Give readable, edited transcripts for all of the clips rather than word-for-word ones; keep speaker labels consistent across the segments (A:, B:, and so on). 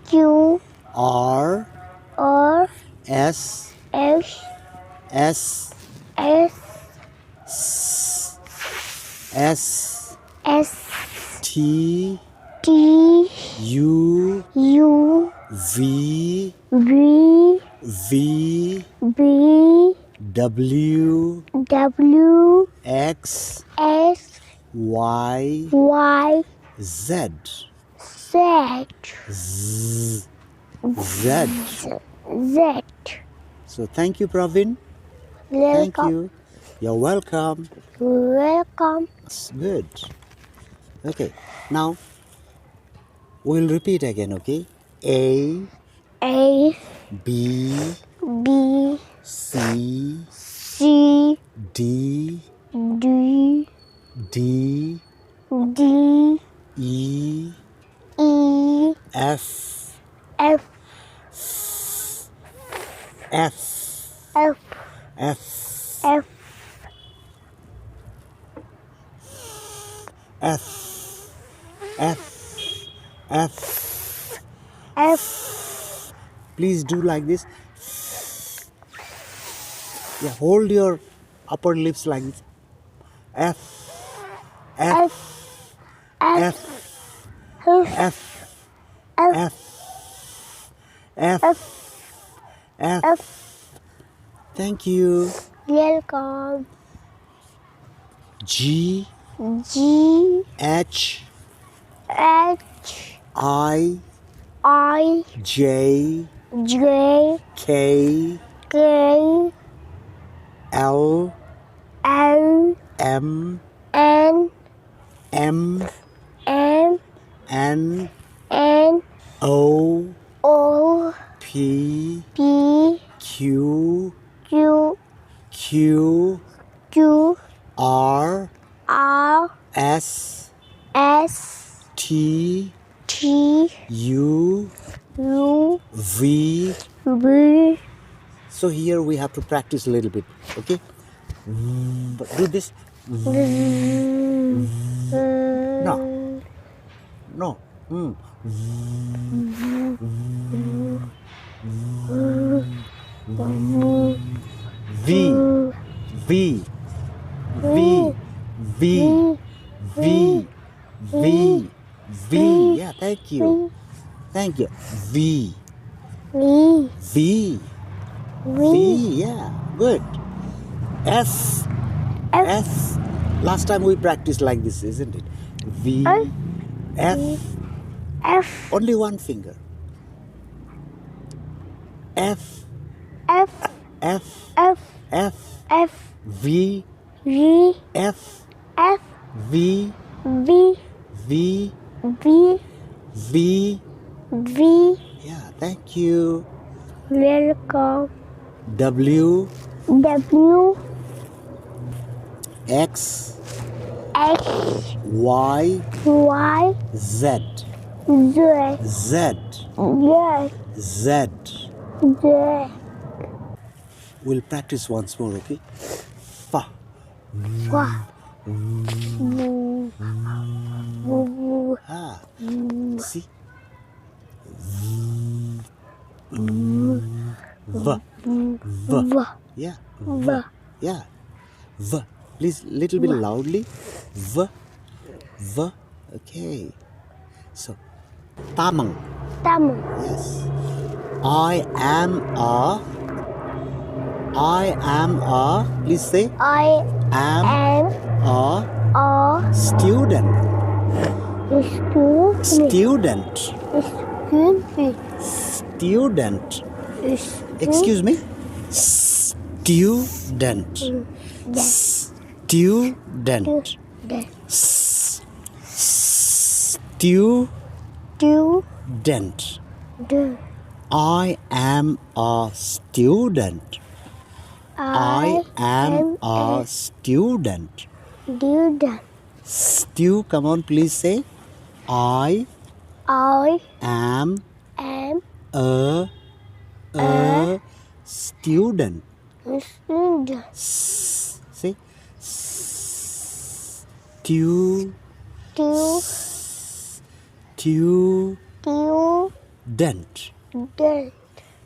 A: Q
B: R
A: R
B: S
A: S
B: S
A: S
B: S
A: S
B: T
A: T
B: U
A: U
B: V
A: V
B: V
A: B
B: W
A: W
B: X
A: S
B: Y
A: Y
B: Z
A: Z
B: Z Z.
A: Z.
B: So thank you, Pravin. Thank
A: Welcome.
B: you. You're welcome.
A: Welcome.
B: That's good. Okay, now we'll repeat again, okay? A
A: A
B: B
A: B
B: C
A: C
B: D
A: D
B: D
A: D
B: E
A: E
B: F
A: F
B: F
A: F
B: F
A: F
B: F F F.
A: F.
B: Please do like this. Yeah, hold your upper lips like this. F F F F F F F. Thank you.
A: Welcome.
B: G
A: G
B: H
A: H
B: I
A: I
B: J
A: J
B: K
A: K
B: L
A: L
B: M
A: N
B: M
A: M
B: N
A: N
B: O
A: O
B: P
A: P
B: Q
A: Q
B: Q
A: Q
B: R
A: R
B: S
A: S
B: T
A: T
B: U
A: U
B: V.
A: V.
B: So here we have to practice a little bit, okay? But do this. No, no. V V V V V V V. Yeah, thank you. Thank you. V
A: V
B: V V. Yeah, good. F F. Last time we practiced like this, isn't it? V F.
A: F
B: Only one finger. F
A: F
B: F
A: F
B: F
A: F
B: V
A: V
B: F
A: F
B: V
A: V
B: V
A: V
B: V.
A: V.
B: Yeah, thank you.
A: Welcome.
B: W
A: W
B: X
A: X
B: Y
A: Y
B: Z
A: Z
B: Z
A: Z
B: Z.
A: Z.
B: We'll practice once more, okay? Fa.
A: Wa. Boo. Boo.
B: Ah. See? V. V. Yeah. V. Yeah. V. Please, little bit loudly. V. V. Okay. So, Tamang.
A: Tamang.
B: Yes. I am a, please say,
A: I
B: am
A: am
B: a
A: a
B: student.
A: student.
B: Student.
A: Student.
B: Student. Excuse me? Student. Student. Student. I am a student. I am a student. Stew, come on, please say. I am
A: am
B: a student.
A: student.
B: Say. Stew.
A: Two.
B: Stew.
A: Two.
B: Dent.
A: Dent.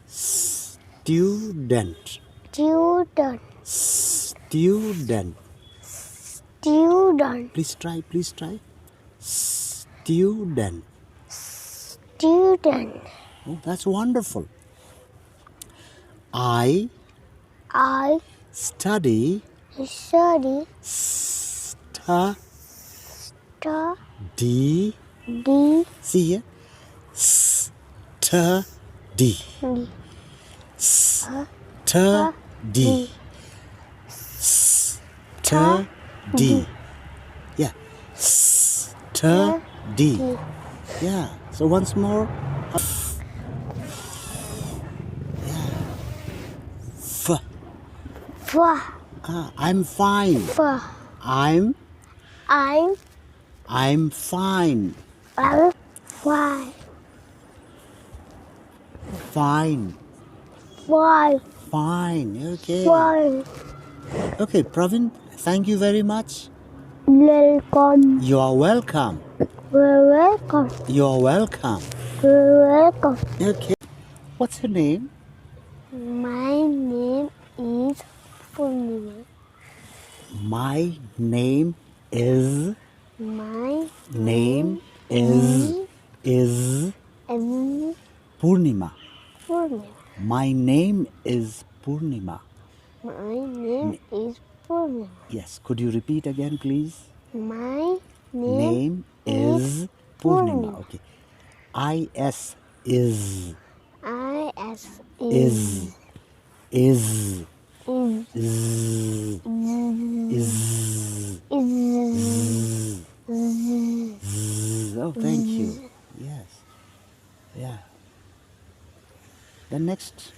B: Student.
A: Student.
B: Student.
A: Student.
B: Please try. Student.
A: Student.
B: Oh, that's wonderful. I study.
A: Study.
B: D.
A: D.
B: See here. Study. Study. Study. Yeah. Study. Yeah. So once more. Yeah. F. I'm fine. I'm fine.
A: I'm fine.
B: Fine.
A: Fine.
B: Fine. Okay.
A: Fine.
B: Okay, Pravin, thank you very much.
A: Welcome.
B: You are welcome.
A: You're welcome.
B: You are welcome.
A: You're welcome.
B: Okay. What's your name?
A: My name is Purnima.
B: My name is.
A: My
B: Name is Purnima.
A: Purnima.
B: My name is Purnima.
A: My name is Purnima.
B: Yes. Could you repeat again, please?
A: My
B: Name is Purnima. Okay. I-S is.
A: I-S
B: Is.
A: is
B: Oh, thank you. Yes. Yeah. The next.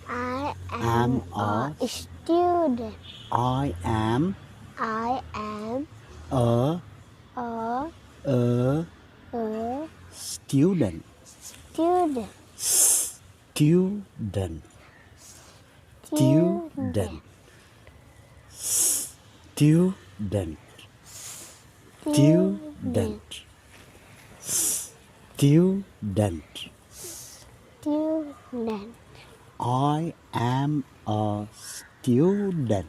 A: I
B: am
A: am a student.
B: I am
A: I am
B: a
A: a
B: student.
A: student.
B: Student. Student. Student. Student. Student.
A: Student.
B: I am a student.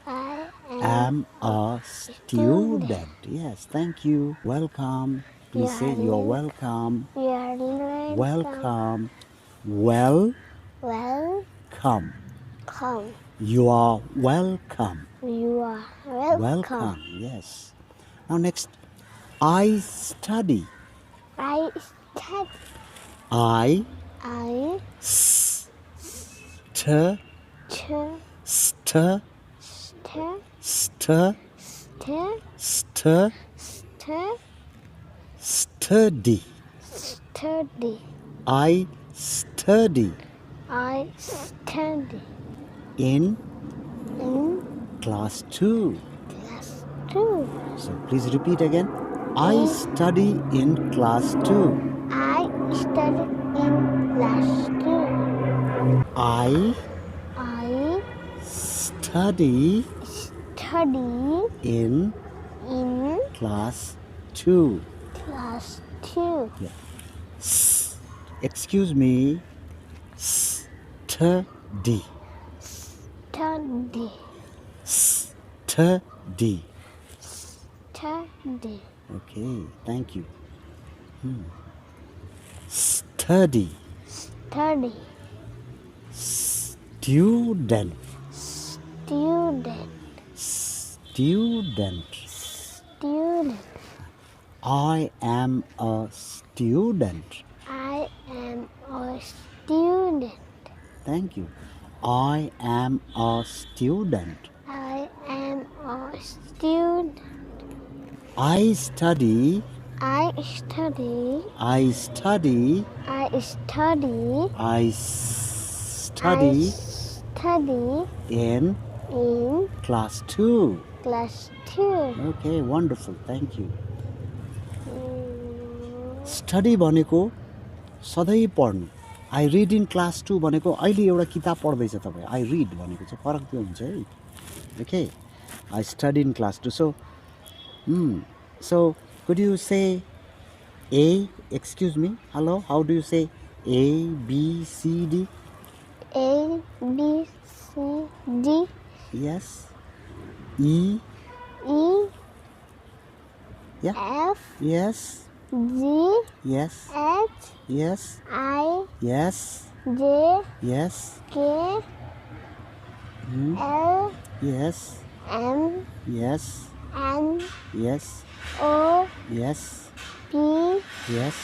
A: I
B: Am a student. Yes, thank you. Welcome. Please say you're welcome.
A: Welcome.
B: Welcome. Welcome.
A: Come.
B: You are welcome.
A: You are welcome.
B: Welcome. Yes. Now next, I study.
A: I study.
B: I
A: I
B: st
A: ch
B: st
A: st
B: st
A: st
B: study.
A: study.
B: I study
A: I study
B: in
A: in
B: class 2.
A: class 2.
B: So please repeat again. I study in class 2.
A: I study in class 2.
B: I
A: I
B: study
A: study
B: in
A: in
B: class 2.
A: class 2.
B: Yeah. Excuse me. Study.
A: Study.
B: Study.
A: Study.
B: Okay, thank you. Study.
A: Study.
B: Student.
A: Student.
B: Student.
A: Student.
B: I am a student.
A: I am a student.
B: Thank you. I am a student.
A: I am a student.
B: I study.
A: I study.
B: I study.
A: I study.
B: I study
A: Study
B: in
A: in
B: class 2.
A: class 2.
B: Okay, wonderful. Thank you. Study भनेको सधैँ पढ्नु. आई rid in class 2 भनेको अहिले एउटा किताब पढ्दैछ तपाईँ. आई rid भनेको चाहिँ फरक त्यो हुन्छ है. Okay, I study in class 2. So could यु से A, excuse me, hello, how do you say A, B, C, D?
A: A, B, C, D,
B: Yes. E,
A: E,
B: yeah.
A: F,
B: Yes.
A: G,
B: Yes.
A: H,
B: Yes.
A: I,
B: Yes.
A: J,
B: Yes.
A: K,
B: Hmm.
A: L,
B: Yes.
A: M,
B: Yes.
A: N,
B: Yes.
A: O,
B: Yes.
A: P,
B: Yes.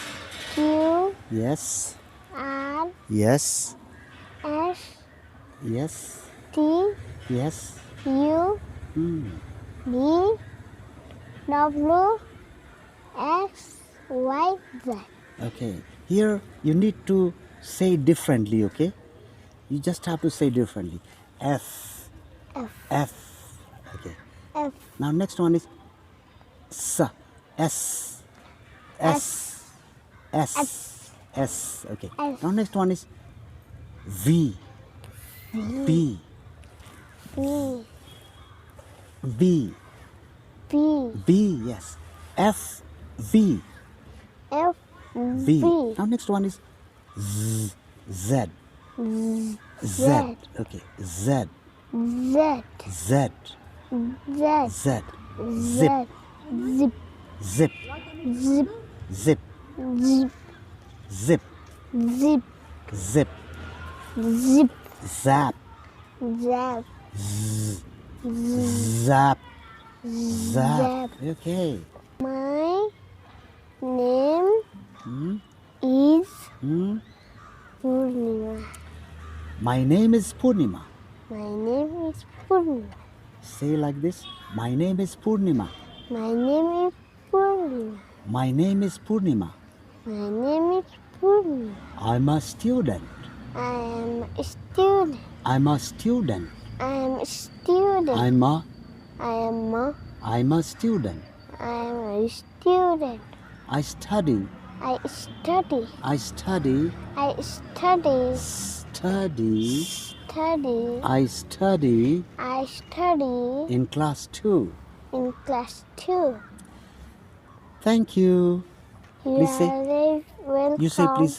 A: Q,
B: Yes.
A: R,
B: Yes.
A: S,
B: Yes.
A: T,
B: Yes.
A: U,
B: Hmm.
A: V, W, X, Y, Z.
B: Okay. Here you need to say differently, okay? You just have to say differently. F.
A: F,
B: F. Okay.
A: F,
B: Now next one is S. S. S. S. S. Okay.
A: S.
B: Now next one is V. B.
A: B,
B: B.
A: B,
B: B. Yes. F. V.
A: F,
B: V.
A: V,
B: Now next one is Z. Z.
A: Z,
B: Z. Okay. Z.
A: Z,
B: Z.
A: Z,
B: Z.
A: Z,
B: Zip.
A: zip,
B: Zip.
A: zip,
B: Zip.
A: zip,
B: Zip.
A: zip,
B: Zip.
A: zip,
B: Zap.
A: zap,
B: Zap. Zap. Okay.
A: My name
B: Hmm?
A: is
B: Hmm?
A: Purnima.
B: My name is Purnima.
A: My name is Purnima.
B: Say like this. My name is Purnima.
A: My name is Purnima.
B: My name is Purnima.
A: My name is Purnima.
B: I'm a student.
A: I am a student.
B: I'm a student.
A: I am a student.
B: I'm a
A: I'm a
B: student.
A: student.
B: I study.
A: I study.
B: I study.
A: I study.
B: Study.
A: Study.
B: I study
A: I study
B: in class 2.
A: in class 2.
B: Thank you.
A: You
B: Please say.
A: are very welcome.
B: You say please say.